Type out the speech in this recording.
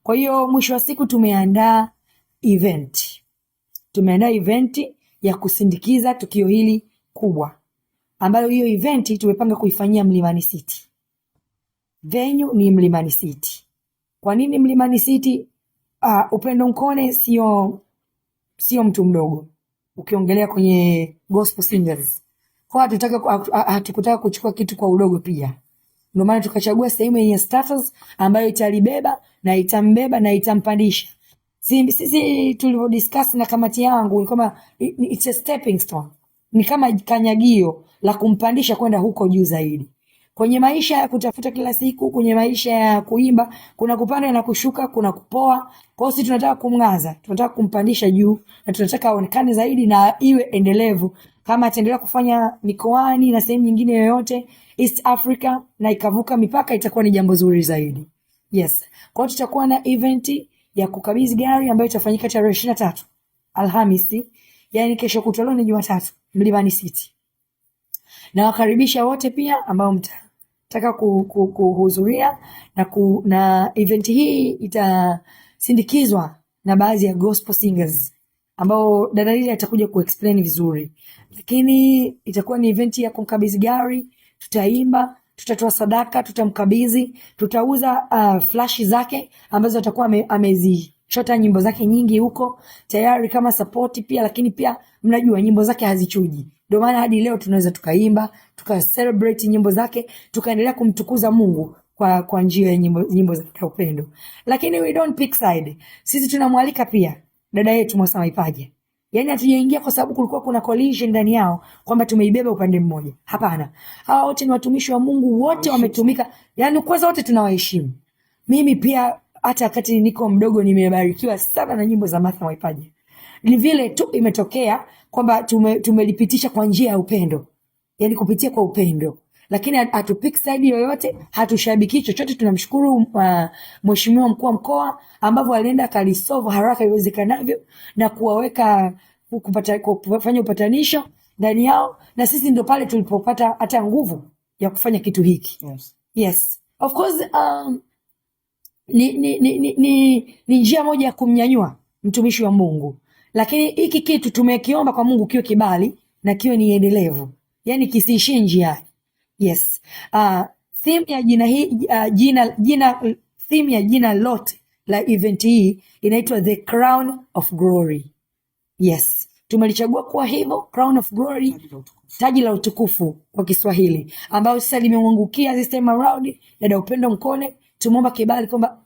Kwa hiyo mwisho wa siku tumeandaa event ya kusindikiza tukio hili kubwa, ambayo hiyo event tumepanga kuifanyia Mlimani City. Venue ni Mlimani City. Kwa nini Mlimani City? Upendo Mkone sio mtu mdogo ukiongelea kwenye gospel singers. Kwa hatukutaka kuchukua kitu kwa udogo pia. Ndio maana tukachagua sehemu yenye status ambayo italibeba na itambeba na itampandisha. Sisi tulivyo discuss na kamati yangu ni kama it's a stepping stone. Ni kama kanyagio la kumpandisha kwenda huko juu zaidi. Kwenye maisha ya kutafuta kila siku, kwenye maisha ya kuimba, kuna kupanda na kushuka, kuna kupoa. Kwa hiyo sisi tunataka kumngaza, tunataka kumpandisha juu na tunataka aonekane zaidi na iwe endelevu. Kama ataendelea kufanya mikoani na sehemu nyingine yoyote East Africa na ikavuka mipaka, itakuwa ni jambo zuri zaidi. Yes. Kwa hiyo tutakuwa na event ya kukabidhi gari ambayo itafanyika tarehe 23 Alhamisi, yani kesho kutwa, ni Jumatatu, Mlimani City. Na wakaribisha wote pia ambao mtataka kuhudhuria na event hii itasindikizwa na baadhi ya gospel singers ambao dada Lili atakuja kuexplain vizuri. Lakini itakuwa ni event ya kumkabidhi gari, tutaimba, tutatoa sadaka, tutamkabidhi, tutauza flash zake ambazo atakuwa amezichota nyimbo zake nyingi huko tayari kama support pia. Lakini pia mnajua nyimbo zake hazichuji, ndio maana hadi leo tunaweza tukaimba, tukacelebrate nyimbo zake, tukaendelea kumtukuza Mungu kwa njia ya nyimbo za upendo. Lakini we don't pick side. Sisi tunamwalika pia dada yetu Mwasa Maipaja. Yaani hatujaingia kwa sababu kulikuwa kuna collision ndani yao kwamba tumeibeba upande mmoja. Hapana. Hawa wote ni watumishi wa Mungu, wote wametumika. Yaani kwanza wote tunawaheshimu. Mimi pia hata wakati niko mdogo nimebarikiwa sana na nyimbo za Martha Maipaja. Ni vile tu imetokea kwamba tumelipitisha kwa njia ya upendo. Yaani kupitia kwa upendo. Lakini hatupik side yoyote, hatushabiki chochote. Tunamshukuru Mheshimiwa Mkuu wa Mkoa ambavyo alienda kalisolve haraka iwezekanavyo na kuwaweka kufanya upatanisho ndani yao, na sisi ndio pale tulipopata hata nguvu ya kufanya kitu hiki. Yes. Of course ni njia moja ya kumnyanyua mtumishi wa Mungu. Lakini hiki kitu tumekiomba kwa Mungu kiwe kibali na kiwe ni endelevu. Yaani kisiishie njiani. Yes. Theme ya jina lote la event hii inaitwa The Crown of Glory. Yes. Tumelichagua kuwa hivyo, Crown of Glory, taji la utukufu kwa Kiswahili, ambao sasa limemwangukia this time around dada Upendo Mkone. Tumeomba kibali kwamba